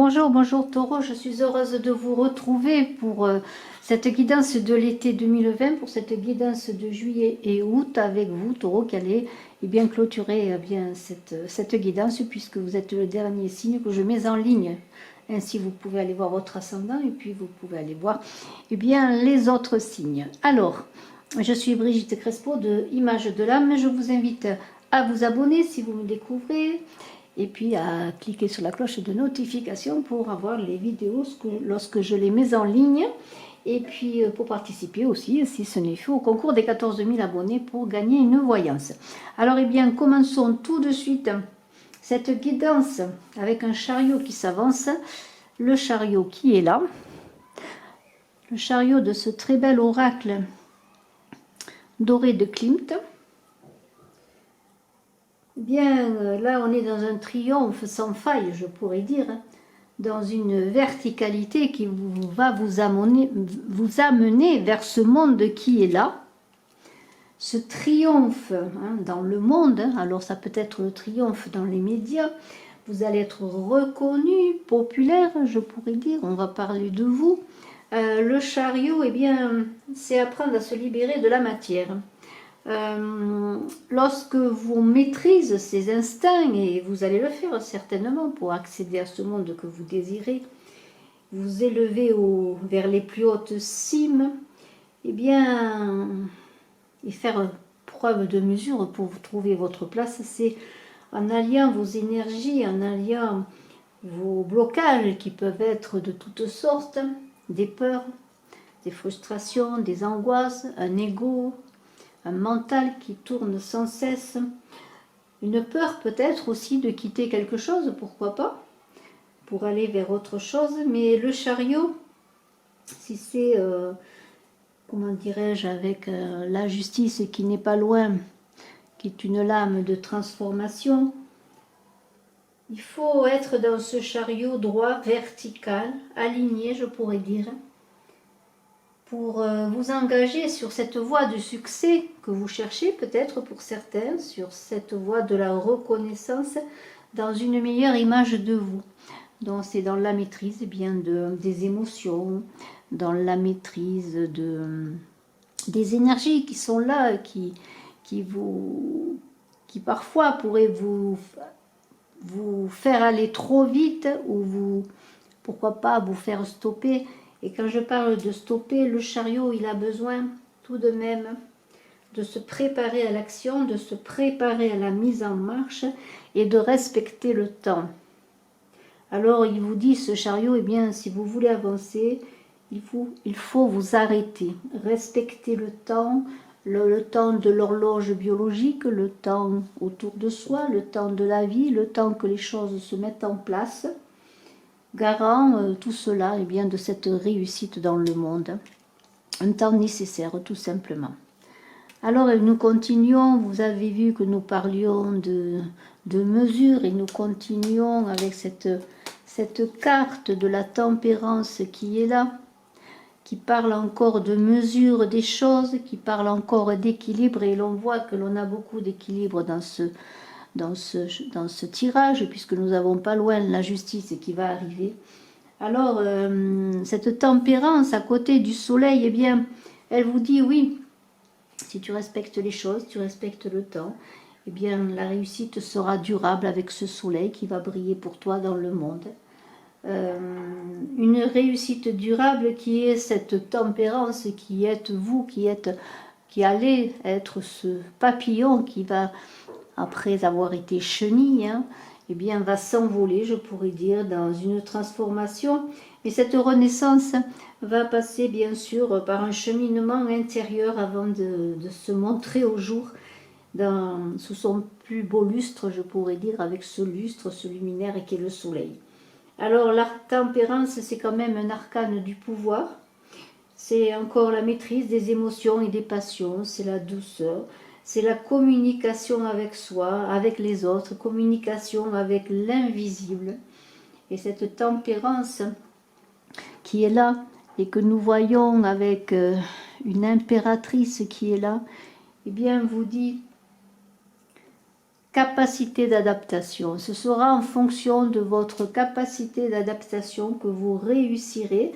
Bonjour, bonjour Taureau, je suis heureuse de vous retrouver pour cette guidance de l'été 2020, pour cette guidance de juillet et août avec vous Taureau qui allez bien clôturer cette guidance puisque vous êtes le dernier signe que je mets en ligne. Ainsi vous pouvez aller voir votre ascendant et puis vous pouvez aller voir les autres signes. Alors, je suis Brigitte Crespo de Image de l'âme, je vous invite à vous abonner si vous me découvrez. Et puis à cliquer sur la cloche de notification pour avoir les vidéos lorsque je les mets en ligne. Et puis pour participer aussi, si ce n'est fait, au concours des 14 000 abonnés pour gagner une voyance. Alors commençons tout de suite cette guidance avec un chariot qui s'avance. Le chariot qui est là. Le chariot de ce très bel oracle doré de Klimt. Là, on est dans un triomphe sans faille, je pourrais dire, dans une verticalité qui va vous amener vers ce monde qui est là. Ce triomphe dans le monde, alors ça peut être le triomphe dans les médias, vous allez être reconnu, populaire, je pourrais dire, on va parler de vous. Le chariot, c'est apprendre à se libérer de la matière. Lorsque vous maîtrisez ces instincts, et vous allez le faire certainement pour accéder à ce monde que vous désirez, vous élever vers les plus hautes cimes, et faire preuve de mesure pour trouver votre place, c'est en alliant vos énergies, en alliant vos blocages qui peuvent être de toutes sortes, des peurs, des frustrations, des angoisses, un ego, un mental qui tourne sans cesse, une peur peut-être aussi de quitter quelque chose, pourquoi pas, pour aller vers autre chose. Mais le chariot, si c'est, comment dirais-je, avec la justice qui n'est pas loin, qui est une lame de transformation, il faut être dans ce chariot droit, vertical, aligné, je pourrais dire, pour vous engager sur cette voie de succès que vous cherchez peut-être pour certains, sur cette voie de la reconnaissance dans une meilleure image de vous. Donc c'est dans la maîtrise des émotions, dans la maîtrise des énergies qui sont là, qui parfois pourraient vous faire aller trop vite ou pourquoi pas vous faire stopper. Et quand je parle de stopper, le chariot, il a besoin tout de même de se préparer à l'action, de se préparer à la mise en marche et de respecter le temps. Alors il vous dit, ce chariot, si vous voulez avancer, il faut vous arrêter, respecter le temps de l'horloge biologique, le temps autour de soi, le temps de la vie, le temps que les choses se mettent en place. Garant tout cela de cette réussite dans le monde. Un temps nécessaire, tout simplement. Alors, nous continuons, vous avez vu que nous parlions de mesures et nous continuons avec cette carte de la tempérance qui est là, qui parle encore de mesure des choses, qui parle encore d'équilibre, et l'on voit que l'on a beaucoup d'équilibre dans ce tirage, puisque nous n'avons pas loin la justice qui va arriver. Alors, cette tempérance à côté du soleil, elle vous dit oui, si tu respectes les choses, tu respectes le temps, la réussite sera durable avec ce soleil qui va briller pour toi dans le monde. Une réussite durable qui est cette tempérance, qui êtes vous, qui allez être ce papillon qui va, après avoir été chenille, va s'envoler, je pourrais dire, dans une transformation. Et cette renaissance va passer, bien sûr, par un cheminement intérieur avant de se montrer au jour sous son plus beau lustre, je pourrais dire, avec ce lustre, ce luminaire qui est le soleil. Alors, la tempérance, c'est quand même un arcane du pouvoir. C'est encore la maîtrise des émotions et des passions, c'est la douceur. C'est la communication avec soi, avec les autres, communication avec l'invisible. Et cette tempérance qui est là et que nous voyons avec une impératrice qui est là, vous dit capacité d'adaptation. Ce sera en fonction de votre capacité d'adaptation que vous réussirez,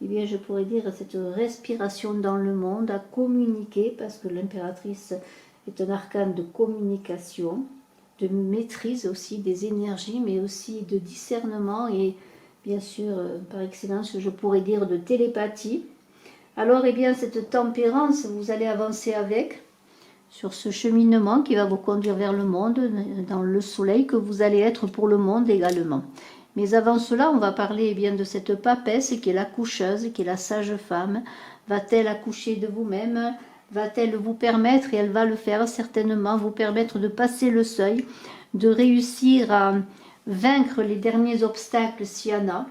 eh bien, je pourrais dire, cette respiration dans le monde, à communiquer, parce que l'impératrice est un arcane de communication, de maîtrise aussi des énergies, mais aussi de discernement et bien sûr, par excellence, je pourrais dire de télépathie. Alors, eh bien, cette tempérance, vous allez avancer avec, sur ce cheminement qui va vous conduire vers le monde, dans le soleil que vous allez être pour le monde également. Mais avant cela, on va parler eh bien, de cette papesse qui est la coucheuse, qui est la sage-femme. Va-t-elle accoucher de vous-même? Va-t-elle vous permettre, et elle va le faire certainement, vous permettre de passer le seuil, de réussir à vaincre les derniers obstacles s'il y en a,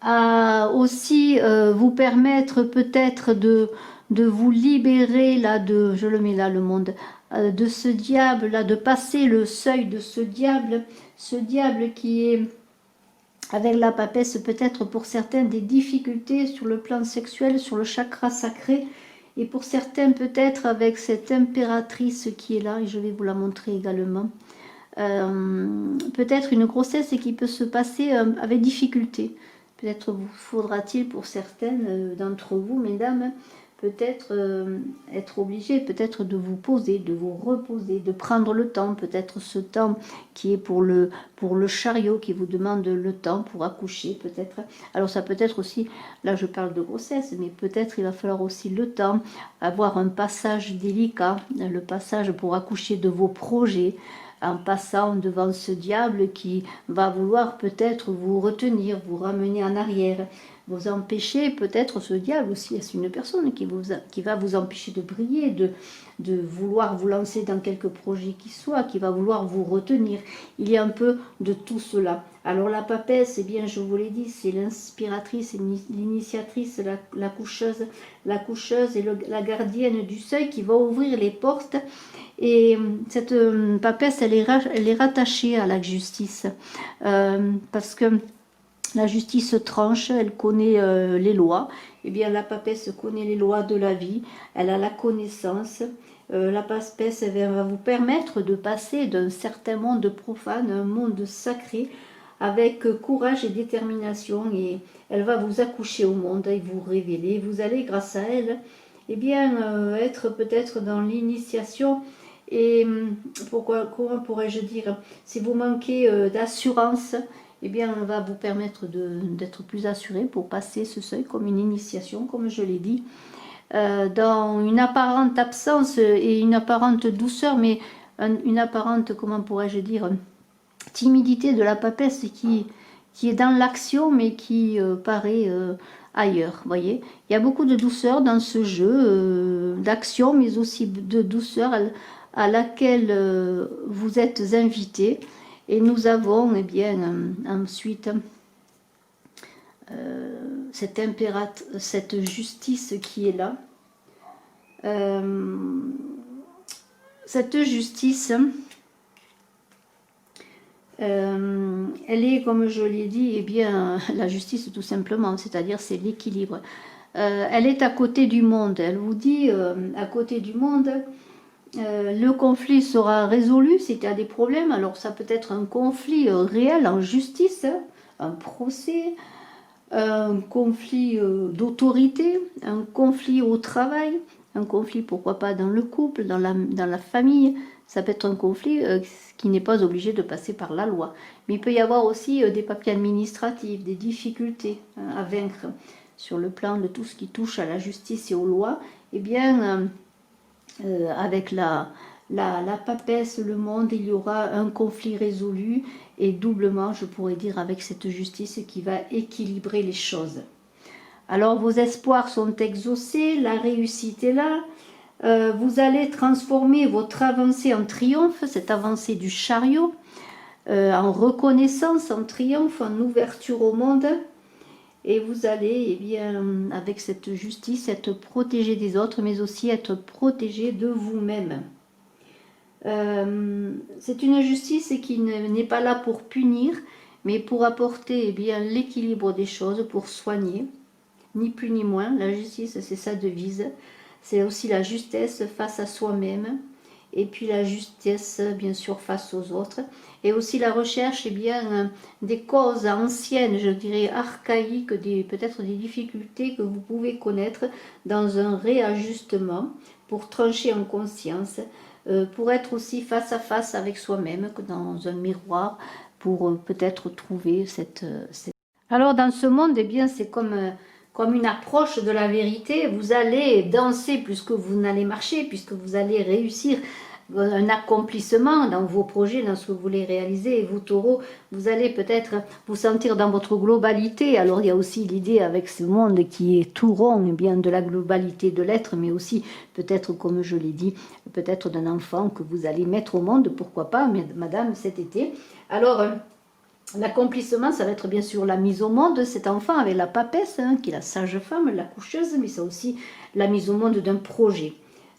à aussi vous permettre peut-être de vous libérer là de, je le mets là le monde, de ce diable là, de passer le seuil de ce diable qui est avec la papesse peut-être pour certains des difficultés sur le plan sexuel, sur le chakra sacré, et pour certains peut-être avec cette impératrice qui est là, et je vais vous la montrer également, peut-être une grossesse qui peut se passer avec difficulté. Peut-être vous faudra-t-il pour certaines d'entre vous, mesdames, peut-être être obligé peut-être de vous poser, de vous reposer, de prendre le temps, peut-être ce temps qui est pour le chariot, qui vous demande le temps pour accoucher, peut-être. Alors ça peut être aussi, là je parle de grossesse, mais peut-être il va falloir aussi le temps, avoir un passage délicat, le passage pour accoucher de vos projets, en passant devant ce diable qui va vouloir peut-être vous retenir, vous ramener en arrière, vous empêcher, peut-être ce diable aussi, est une personne qui va vous empêcher de briller, de vouloir vous lancer dans quelque projet qui soit, qui va vouloir vous retenir. Il y a un peu de tout cela. Alors la papesse, eh bien je vous l'ai dit, c'est l'inspiratrice, l'initiatrice, la coucheuse et la gardienne du seuil qui va ouvrir les portes. Et cette papesse, elle est rattachée à la justice, parce que la justice tranche, elle connaît les lois. Eh bien, la papesse connaît les lois de la vie, elle a la connaissance. La papesse elle va vous permettre de passer d'un certain monde profane à un monde sacré, avec courage et détermination, et elle va vous accoucher au monde et vous révéler. Vous allez, grâce à elle, eh bien, être peut-être dans l'initiation. Et comment pourrais-je dire, si vous manquez d'assurance, eh bien, on va vous permettre d'être plus assuré pour passer ce seuil comme une initiation, comme je l'ai dit, dans une apparente absence et une apparente douceur, mais une apparente, comment pourrais-je dire, timidité de la papesse qui est dans l'action, mais qui paraît ailleurs, voyez. Il y a beaucoup de douceur dans ce jeu d'action, mais aussi de douceur à laquelle vous êtes invités. Et nous avons, eh bien, ensuite, cette justice qui est là. Cette justice, elle est, comme je l'ai dit, eh bien, la justice tout simplement, c'est-à-dire c'est l'équilibre. Elle est à côté du monde, elle vous dit, à côté du monde, le conflit sera résolu si tu as des problèmes. Alors ça peut être un conflit réel en justice, un procès, un conflit d'autorité, un conflit au travail, un conflit pourquoi pas dans le couple, dans la famille. Ça peut être un conflit qui n'est pas obligé de passer par la loi. Mais il peut y avoir aussi des papiers administratifs, des difficultés à vaincre sur le plan de tout ce qui touche à la justice et aux lois. Eh bien, avec la papesse, le monde, il y aura un conflit résolu et doublement, je pourrais dire, avec cette justice qui va équilibrer les choses. Alors vos espoirs sont exaucés, la réussite est là, vous allez transformer votre avancée en triomphe, cette avancée du chariot, en reconnaissance, en triomphe, en ouverture au monde. Et vous allez, eh bien, avec cette justice, être protégé des autres, mais aussi être protégé de vous-même. C'est une justice qui n'est pas là pour punir, mais pour apporter eh bien l'équilibre des choses, pour soigner, ni plus ni moins. La justice, c'est sa devise. C'est aussi la justesse face à soi-même et puis la justesse, bien sûr, face aux autres, et aussi la recherche, eh bien, des causes anciennes, je dirais archaïques, peut-être des difficultés que vous pouvez connaître dans un réajustement pour trancher en conscience, pour être aussi face à face avec soi-même, que dans un miroir, pour peut-être trouver cette... Alors dans ce monde, eh bien, c'est comme une approche de la vérité. Vous allez danser plus que vous n'allez marcher, puisque vous allez réussir un accomplissement dans vos projets, dans ce que vous voulez réaliser. Et vous, taureaux, vous allez peut-être vous sentir dans votre globalité. Alors il y a aussi l'idée avec ce monde qui est tout rond, eh bien, de la globalité de l'être, mais aussi peut-être, comme je l'ai dit, peut-être d'un enfant que vous allez mettre au monde, pourquoi pas, madame, cet été. Alors... l'accomplissement, ça va être bien sûr la mise au monde de cet enfant avec la papesse, hein, qui est la sage-femme, la coucheuse, mais c'est aussi la mise au monde d'un projet.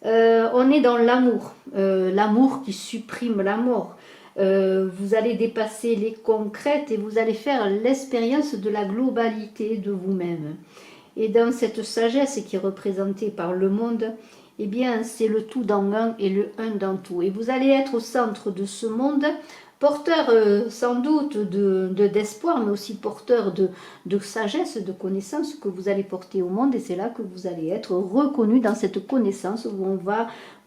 On est dans l'amour, l'amour qui supprime la mort. Vous allez dépasser les concrètes et vous allez faire l'expérience de la globalité de vous-même. Et dans cette sagesse qui est représentée par le monde, eh bien c'est le tout dans un et le un dans tout. Et vous allez être au centre de ce monde, porteur sans doute d'espoir, mais aussi porteur de sagesse, de connaissance que vous allez porter au monde, et c'est là que vous allez être reconnu dans cette connaissance, où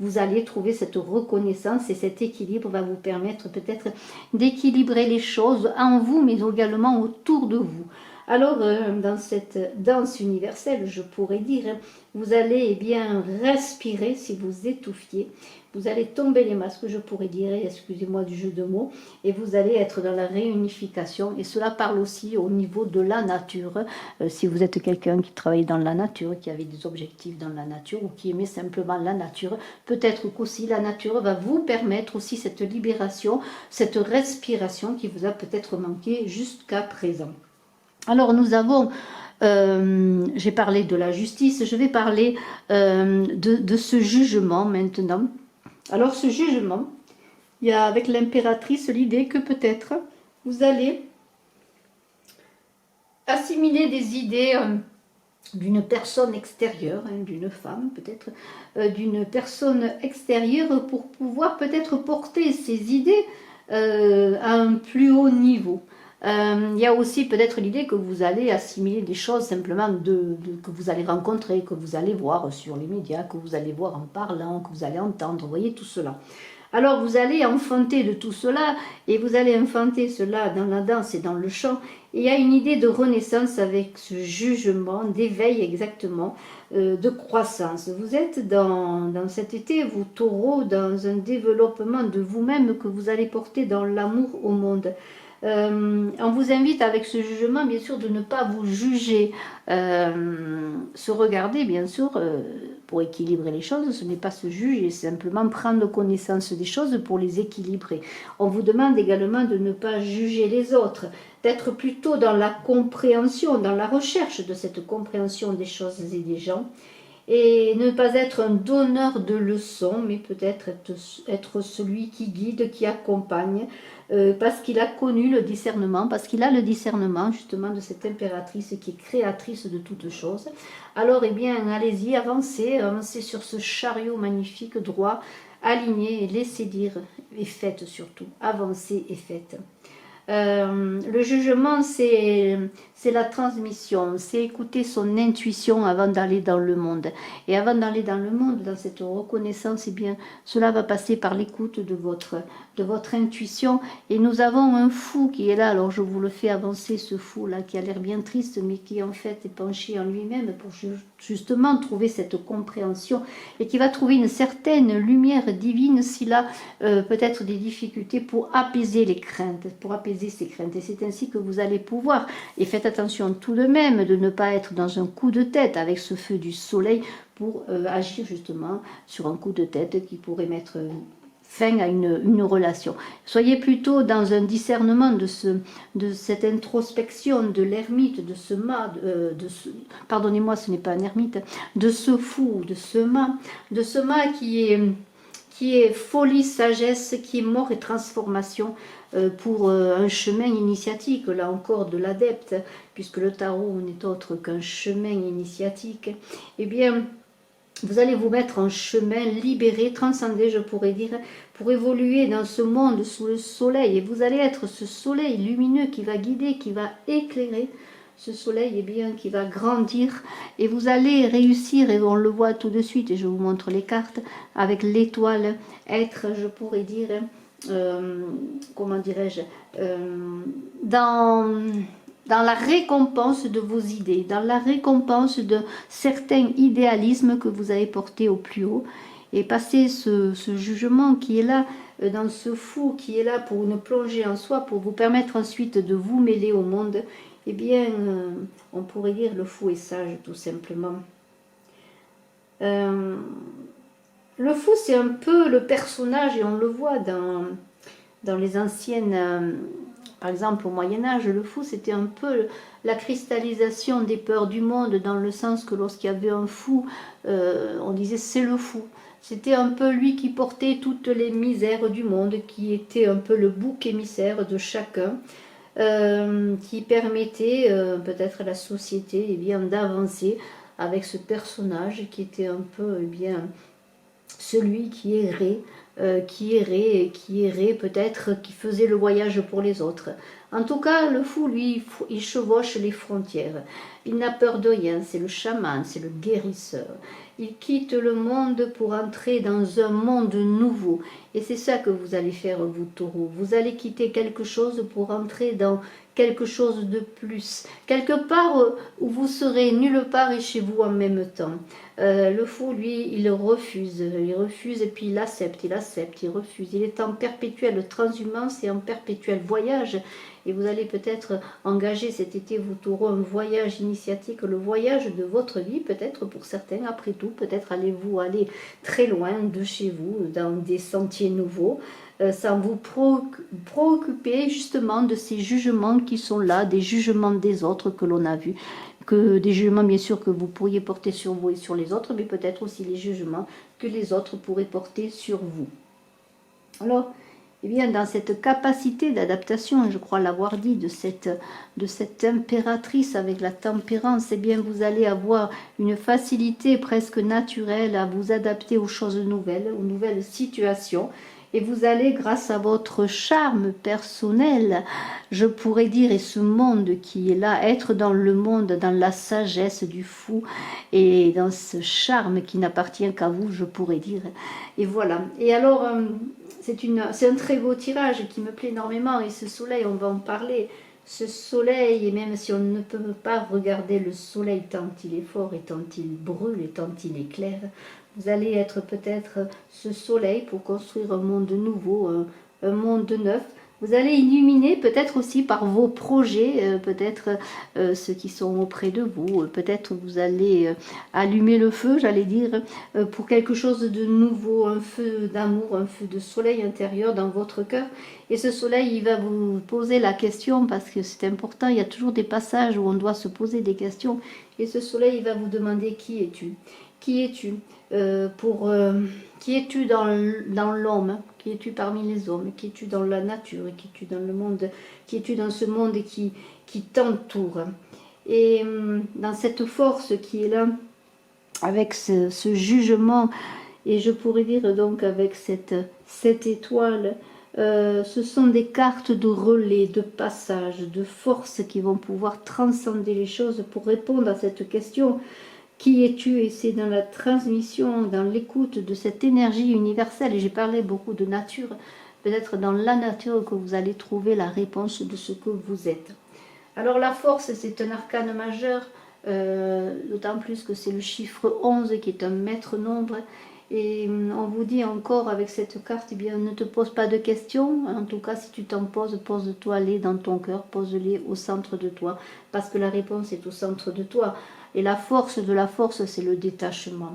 vous allez trouver cette reconnaissance, et cet équilibre va vous permettre peut-être d'équilibrer les choses en vous, mais également autour de vous. Alors, dans cette danse universelle, je pourrais dire, vous allez eh bien respirer si vous étouffiez. Vous allez tomber les masques, je pourrais dire, excusez-moi du jeu de mots, et vous allez être dans la réunification. Et cela parle aussi au niveau de la nature. Si vous êtes quelqu'un qui travaille dans la nature, qui avait des objectifs dans la nature, ou qui aimait simplement la nature, peut-être qu'aussi la nature va vous permettre aussi cette libération, cette respiration qui vous a peut-être manqué jusqu'à présent. Alors nous avons... j'ai parlé de la justice, je vais parler de ce jugement maintenant. Alors ce jugement, il y a avec l'impératrice l'idée que peut-être vous allez assimiler des idées d'une personne extérieure, hein, d'une femme peut-être, d'une personne extérieure pour pouvoir peut-être porter ces idées à un plus haut niveau. Il y a aussi peut-être l'idée que vous allez assimiler des choses simplement que vous allez rencontrer, que vous allez voir sur les médias, que vous allez voir en parlant, que vous allez entendre, vous voyez tout cela. Alors vous allez enfanter de tout cela, et vous allez enfanter cela dans la danse et dans le chant, et il y a une idée de renaissance avec ce jugement, d'éveil exactement, de croissance. Vous êtes dans cet été, vous taureaux, dans un développement de vous-même que vous allez porter dans l'amour au monde. On vous invite avec ce jugement, bien sûr, de ne pas vous juger, se regarder, bien sûr, pour équilibrer les choses. Ce n'est pas se juger, c'est simplement prendre connaissance des choses pour les équilibrer. On vous demande également de ne pas juger les autres, d'être plutôt dans la compréhension, dans la recherche de cette compréhension des choses et des gens, et ne pas être un donneur de leçons, mais peut-être être celui qui guide, qui accompagne, parce qu'il a connu le discernement, parce qu'il a le discernement justement de cette impératrice qui est créatrice de toutes choses. Alors, eh bien, allez-y, avancez sur ce chariot magnifique, droit, aligné, et laissez dire, et faites surtout, avancez et faites. Le jugement, c'est la transmission, c'est écouter son intuition avant d'aller dans le monde. Et avant d'aller dans le monde, dans cette reconnaissance, eh bien, cela va passer par l'écoute de votre intuition. Et nous avons un fou qui est là, alors je vous le fais avancer, ce fou-là, qui a l'air bien triste, mais qui en fait est penché en lui-même pour justement trouver cette compréhension, et qui va trouver une certaine lumière divine s'il a peut-être des difficultés pour apaiser les craintes, pour apaiser ses craintes. Et c'est ainsi que vous allez pouvoir, et faites attention tout de même de ne pas être dans un coup de tête avec ce feu du soleil pour agir justement sur un coup de tête qui pourrait mettre fin à une relation. Soyez plutôt dans un discernement de cette introspection de l'ermite, de ce mât, pardonnez-moi, ce n'est pas un ermite, de ce fou, de ce mât qui est folie, sagesse, qui est mort et transformation pour un chemin initiatique, là encore de l'adepte, puisque le tarot n'est autre qu'un chemin initiatique. Eh bien, Vous allez vous mettre en chemin, libéré, transcendé, je pourrais dire, pour évoluer dans ce monde sous le soleil. Et vous allez être ce soleil lumineux qui va guider, qui va éclairer. Ce soleil, eh bien, qui va grandir. Et vous allez réussir, et on le voit tout de suite, et je vous montre les cartes, avec l'étoile, être, je pourrais dire, comment dirais-je, dans la récompense de vos idées, dans la récompense de certains idéalismes que vous avez portés au plus haut, et passer ce jugement qui est là, dans ce fou qui est là pour nous plonger en soi, pour vous permettre ensuite de vous mêler au monde, eh bien, on pourrait dire le fou est sage, tout simplement. Le fou, c'est un peu le personnage, et on le voit dans les anciennes... par exemple, au Moyen-Âge, le fou, c'était un peu la cristallisation des peurs du monde, dans le sens que lorsqu'il y avait un fou, on disait c'est le fou. C'était un peu lui qui portait toutes les misères du monde, qui était un peu le bouc émissaire de chacun, qui permettait peut-être à la société eh bien, d'avancer avec ce personnage qui était un peu eh bien, celui qui errait peut-être, qui faisait le voyage pour les autres. En tout cas, le fou, lui, il chevauche les frontières. Il n'a peur de rien, c'est le chaman, c'est le guérisseur. Il quitte le monde pour entrer dans un monde nouveau. Et c'est ça que vous allez faire, vous, taureaux. Vous allez quitter quelque chose pour entrer dans quelque chose de plus. Quelque part où vous serez nulle part et chez vous en même temps. Le fou, lui, il refuse et puis il accepte, il refuse. Il est en perpétuelle transhumance et en perpétuel voyage. Et vous allez peut-être engager cet été, vous taureaux, un voyage initiatique, le voyage de votre vie, peut-être pour certains, après tout, peut-être allez-vous aller très loin de chez vous, dans des sentiers nouveaux, sans vous préoccuper justement de ces jugements qui sont là, des jugements des autres que l'on a vus, que des jugements bien sûr que vous pourriez porter sur vous et sur les autres, mais peut-être aussi les jugements que les autres pourraient porter sur vous. Alors, eh bien, dans cette capacité d'adaptation, je crois l'avoir dit, de cette impératrice avec la tempérance, eh bien, vous allez avoir une facilité presque naturelle à vous adapter aux choses nouvelles, aux nouvelles situations. Et vous allez, grâce à votre charme personnel, je pourrais dire, et ce monde qui est là, être dans le monde, dans la sagesse du fou, et dans ce charme qui n'appartient qu'à vous, je pourrais dire. Et voilà. Et alors... c'est un très beau tirage qui me plaît énormément, et ce soleil, on va en parler, ce soleil, et même si on ne peut pas regarder le soleil tant il est fort et tant il brûle et tant il éclaire, vous allez être peut-être ce soleil pour construire un monde nouveau, un monde neuf. Vous allez illuminer peut-être aussi par vos projets, peut-être ceux qui sont auprès de vous, peut-être vous allez allumer le feu, j'allais dire, pour quelque chose de nouveau, un feu d'amour, un feu de soleil intérieur dans votre cœur. Et ce soleil, il va vous poser la question, parce que c'est important, il y a toujours des passages où on doit se poser des questions, et ce soleil, il va vous demander qui es-tu ? Qui es-tu qui es-tu dans l'homme? Qui es-tu parmi les hommes? Qui es-tu dans la nature? Qui es-tu dans le monde? Qui es-tu dans ce monde qui t'entoure? Et dans cette force qui est là, avec ce jugement, et je pourrais dire donc avec cette étoile, ce sont des cartes de relais, de passage, de force qui vont pouvoir transcender les choses pour répondre à cette question. Qui es-tu? Et c'est dans la transmission, dans l'écoute de cette énergie universelle, et j'ai parlé beaucoup de nature, peut-être dans la nature que vous allez trouver la réponse de ce que vous êtes. Alors la force, c'est un arcane majeur, d'autant plus que c'est le chiffre 11 qui est un maître nombre, et on vous dit encore avec cette carte, eh bien, ne te pose pas de questions, en tout cas si tu t'en poses, pose-toi-les dans ton cœur, pose-les au centre de toi, parce que la réponse est au centre de toi. Et la force de la force, c'est le détachement.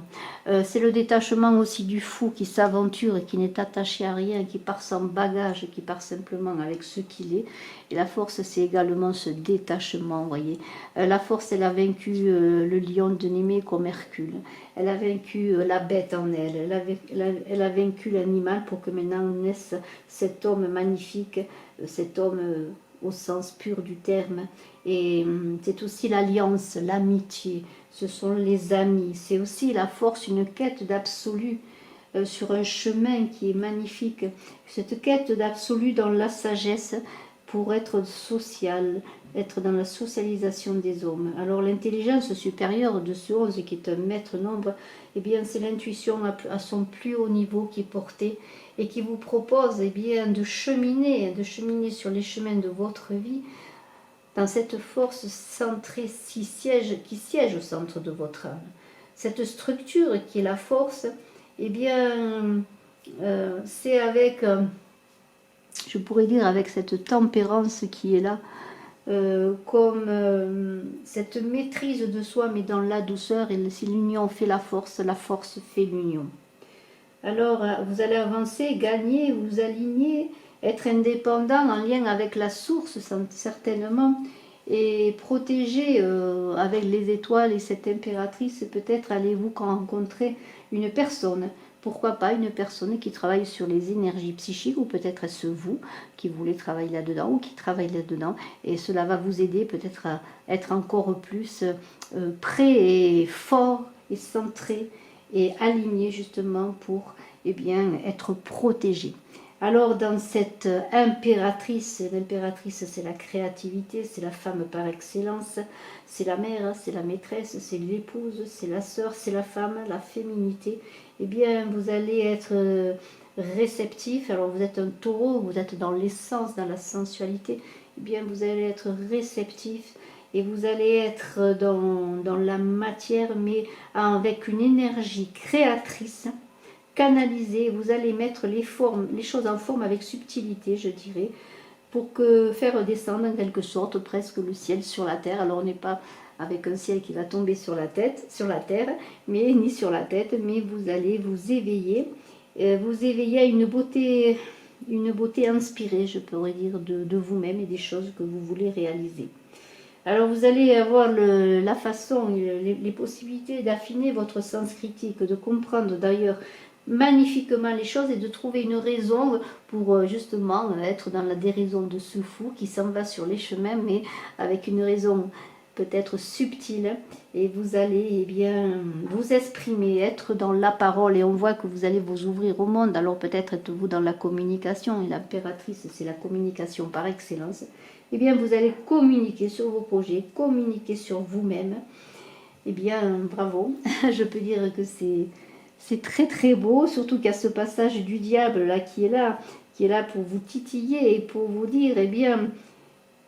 C'est le détachement aussi du fou qui s'aventure et qui n'est attaché à rien, qui part sans bagage, qui part simplement avec ce qu'il est. Et la force, c'est également ce détachement, vous voyez. La force, elle a vaincu le lion de Némée comme Hercule. Elle a vaincu la bête en elle. Elle a vaincu l'animal pour que maintenant naisse cet homme magnifique, cet homme au sens pur du terme. Et c'est aussi l'alliance, l'amitié, ce sont les amis. C'est aussi la force, une quête d'absolu sur un chemin qui est magnifique. Cette quête d'absolu dans la sagesse pour être social, être dans la socialisation des hommes. Alors l'intelligence supérieure de ce 11 qui est un maître nombre, eh bien c'est l'intuition à son plus haut niveau qui est portée et qui vous propose eh bien, de cheminer sur les chemins de votre vie dans cette force centrée qui siège au centre de votre âme. Cette structure qui est la force, eh bien c'est avec, je pourrais dire avec cette tempérance qui est là, comme cette maîtrise de soi mais dans la douceur, et si l'union fait la force fait l'union. Alors vous allez avancer, gagner, vous aligner, être indépendant en lien avec la source certainement, et protéger avec les étoiles et cette impératrice. Peut-être allez-vous rencontrer une personne, pourquoi pas une personne qui travaille sur les énergies psychiques, ou peut-être est-ce vous qui voulez travailler là-dedans ou qui travaille là-dedans, et cela va vous aider peut-être à être encore plus prêt et fort et centré et aligné justement pour eh bien, être protégé. Alors dans cette impératrice, l'impératrice c'est la créativité, c'est la femme par excellence, c'est la mère, c'est la maîtresse, c'est l'épouse, c'est la sœur, c'est la femme, la féminité. Eh bien vous allez être réceptif. Alors vous êtes un taureau, vous êtes dans l'essence, dans la sensualité. Eh bien vous allez être réceptif et vous allez être dans la matière, mais avec une énergie créatrice, canalisée. Vous allez mettre les choses en forme avec subtilité, je dirais, pour faire descendre en quelque sorte presque le ciel sur la terre. Alors on n'est pas avec un ciel qui va tomber sur la terre, mais ni sur la tête, mais vous allez vous éveiller à une beauté inspirée, je pourrais dire, de vous-même et des choses que vous voulez réaliser. Alors vous allez avoir la façon, les possibilités d'affiner votre sens critique, de comprendre d'ailleurs magnifiquement les choses et de trouver une raison pour justement être dans la déraison de ce fou qui s'en va sur les chemins, mais avec une raison peut-être subtile, et vous allez eh bien vous exprimer, être dans la parole, et on voit que vous allez vous ouvrir au monde. Alors peut-être êtes-vous dans la communication, et l'impératrice c'est la communication par excellence. Eh bien vous allez communiquer sur vos projets, communiquer sur vous-même. Eh bien bravo, je peux dire que c'est très très beau, surtout qu'il y a ce passage du diable là qui est là pour vous titiller et pour vous dire, eh bien,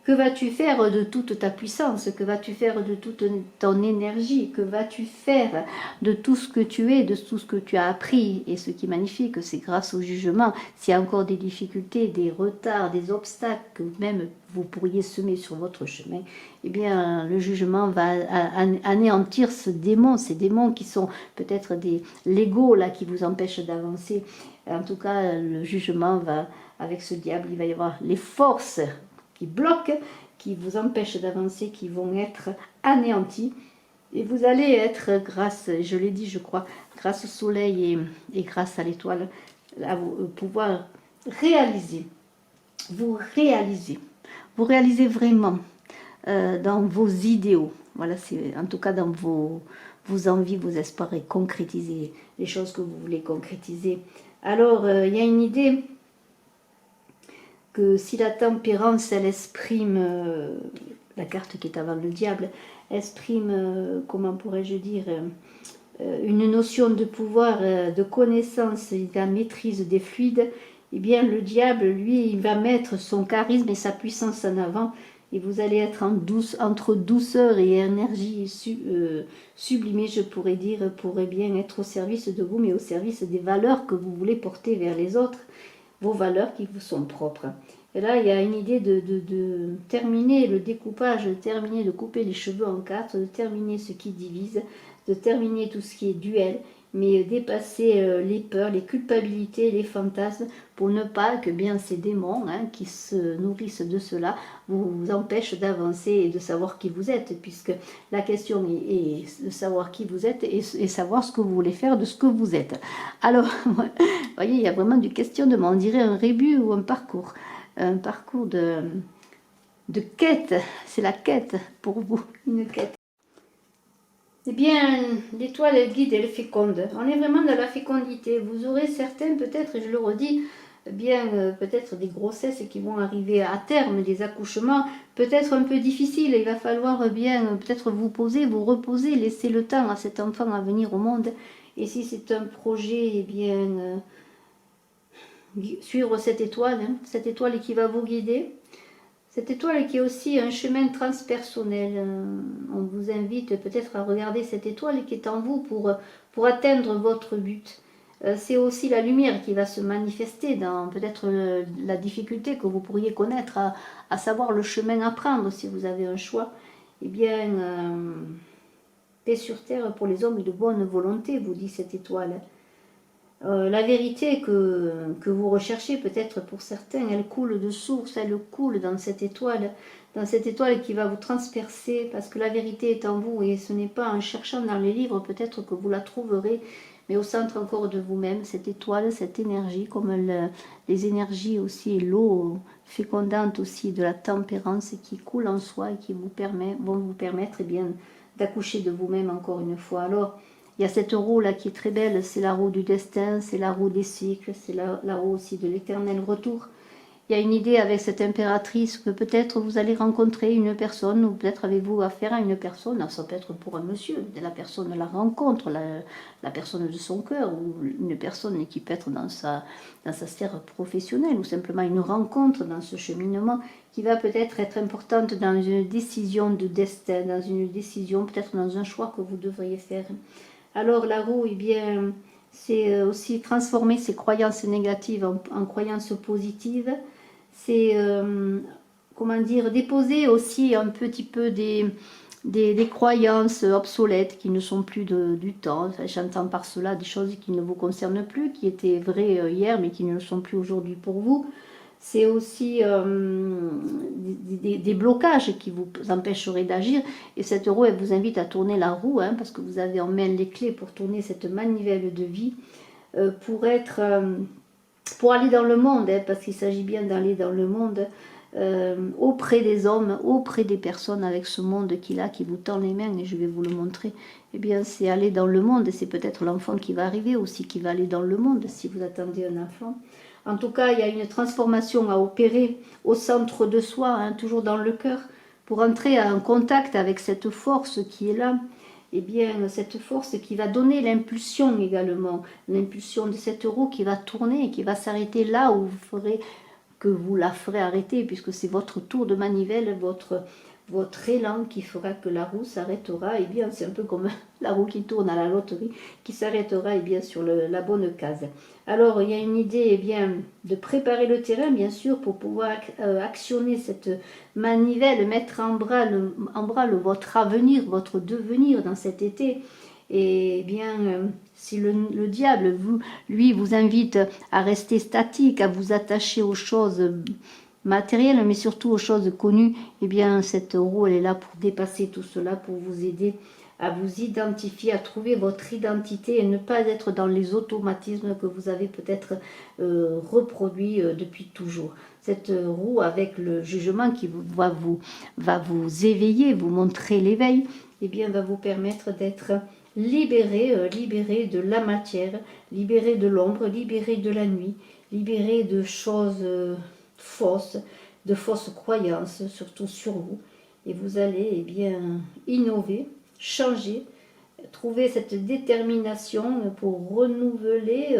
que vas-tu faire de toute ta puissance? Que vas-tu faire de toute ton énergie? Que vas-tu faire de tout ce que tu es, de tout ce que tu as appris? Et ce qui est magnifique, c'est grâce au jugement. S'il y a encore des difficultés, des retards, des obstacles que même vous pourriez semer sur votre chemin, eh bien, le jugement va anéantir ces démons qui sont peut-être l'ego là qui vous empêche d'avancer. En tout cas, le jugement va, avec ce diable, il va y avoir les forces qui bloquent, qui vous empêchent d'avancer, qui vont être anéantis. Et vous allez être, grâce, je l'ai dit je crois, grâce au soleil et grâce à l'étoile, à pouvoir réaliser, vous réalisez vraiment dans vos idéaux. Voilà, c'est en tout cas dans vos envies, vos espoirs, et concrétiser les choses que vous voulez concrétiser. Alors, il y a une idée que si la tempérance, elle exprime, la carte qui est avant le diable, exprime, comment pourrais-je dire, une notion de pouvoir, de connaissance et de la maîtrise des fluides, eh bien le diable, lui, il va mettre son charisme et sa puissance en avant, et vous allez être entre douceur et énergie sublimée, je pourrais dire, pour bien être au service de vous, mais au service des valeurs que vous voulez porter vers les autres, vos valeurs qui vous sont propres. Et là, il y a une idée de terminer le découpage, de couper les cheveux en quatre, de terminer ce qui divise, de terminer tout ce qui est duel, mais dépasser les peurs, les culpabilités, les fantasmes, pour ne pas que bien ces démons qui se nourrissent de cela vous empêchent d'avancer et de savoir qui vous êtes, puisque la question est de savoir qui vous êtes et savoir ce que vous voulez faire de ce que vous êtes. Alors, vous voyez, il y a vraiment du questionnement, on dirait un rébut ou un parcours quête. C'est la quête pour vous, une quête. Eh bien, l'étoile, elle guide, elle féconde. On est vraiment dans la fécondité. Vous aurez certains, peut-être, et je le redis, bien peut-être des grossesses qui vont arriver à terme, des accouchements, peut-être un peu difficiles. Il va falloir bien peut-être vous poser, vous reposer, laisser le temps à cet enfant à venir au monde. Et si c'est un projet, eh bien, suivre cette étoile qui va vous guider. Cette étoile qui est aussi un chemin transpersonnel. On vous invite peut-être à regarder cette étoile qui est en vous pour atteindre votre but. C'est aussi la lumière qui va se manifester dans peut-être la difficulté que vous pourriez connaître à savoir le chemin à prendre si vous avez un choix. Eh bien, paix sur terre pour les hommes et de bonne volonté, vous dit cette étoile. La vérité que vous recherchez, peut-être pour certains, elle coule de source, elle coule dans cette étoile qui va vous transpercer, parce que la vérité est en vous, et ce n'est pas en cherchant dans les livres peut-être que vous la trouverez, mais au centre encore de vous-même, cette étoile, cette énergie, comme les énergies aussi, l'eau fécondante aussi de la tempérance qui coule en soi et qui vont vous permettre eh bien, d'accoucher de vous-même encore une fois. Alors, il y a cette roue là qui est très belle, c'est la roue du destin, c'est la roue des cycles, c'est la roue aussi de l'éternel retour. Il y a une idée avec cette impératrice que peut-être vous allez rencontrer une personne, ou peut-être avez-vous affaire à une personne, ça peut être pour un monsieur, la personne la rencontre, la personne de son cœur, ou une personne qui peut être dans sa sphère professionnelle, ou simplement une rencontre dans ce cheminement qui va peut-être être importante dans une décision de destin, dans une décision, peut-être dans un choix que vous devriez faire. Alors la roue, eh bien, c'est aussi transformer ses croyances négatives en croyances positives. C'est, comment dire, déposer aussi un petit peu des croyances obsolètes qui ne sont plus du temps. Enfin, j'entends par cela des choses qui ne vous concernent plus, qui étaient vraies hier, mais qui ne le sont plus aujourd'hui pour vous. C'est aussi des blocages qui vous empêcheraient d'agir. Et cette roue, elle vous invite à tourner la roue, parce que vous avez en main les clés pour tourner cette manivelle de vie, pour aller dans le monde, parce qu'il s'agit bien d'aller dans le monde, auprès des hommes, auprès des personnes, avec ce monde qui vous tend les mains, et je vais vous le montrer. Eh bien, c'est aller dans le monde, et c'est peut-être l'enfant qui va arriver aussi, qui va aller dans le monde, si vous attendez un enfant. En tout cas, il y a une transformation à opérer au centre de soi, toujours dans le cœur, pour entrer en contact avec cette force qui est là. Eh bien, cette force qui va donner l'impulsion également, l'impulsion de cette roue qui va tourner et qui va s'arrêter là où vous la ferez arrêter, puisque c'est votre tour de manivelle, votre élan qui fera que la roue s'arrêtera. Eh bien, c'est un peu comme la roue qui tourne à la loterie, qui s'arrêtera bien sur la bonne case. Alors, il y a une idée eh bien, de préparer le terrain, bien sûr, pour pouvoir actionner cette manivelle, mettre en branle votre avenir, votre devenir dans cet été. Et bien, si le diable, lui, vous invite à rester statique, à vous attacher aux choses matérielles, mais surtout aux choses connues, eh bien, cette roue, elle est là pour dépasser tout cela, pour vous aider à vous identifier, à trouver votre identité et ne pas être dans les automatismes que vous avez peut-être reproduits depuis toujours. Cette roue avec le jugement qui va vous éveiller, vous montrer l'éveil, eh bien, va vous permettre d'être libéré de la matière, libéré de l'ombre, libéré de la nuit, libéré de choses fausses, de fausses croyances, surtout sur vous. Et vous allez eh bien, innover, changer, trouver cette détermination pour renouveler,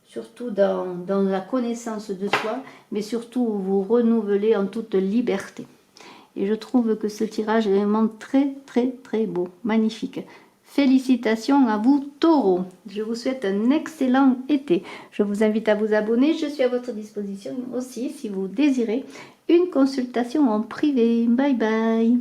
surtout dans la connaissance de soi, mais surtout vous renouveler en toute liberté. Et je trouve que ce tirage est vraiment très, très, très beau, magnifique. Félicitations à vous, Taureau. Je vous souhaite un excellent été. Je vous invite à vous abonner. Je suis à votre disposition aussi si vous désirez une consultation en privé. Bye bye.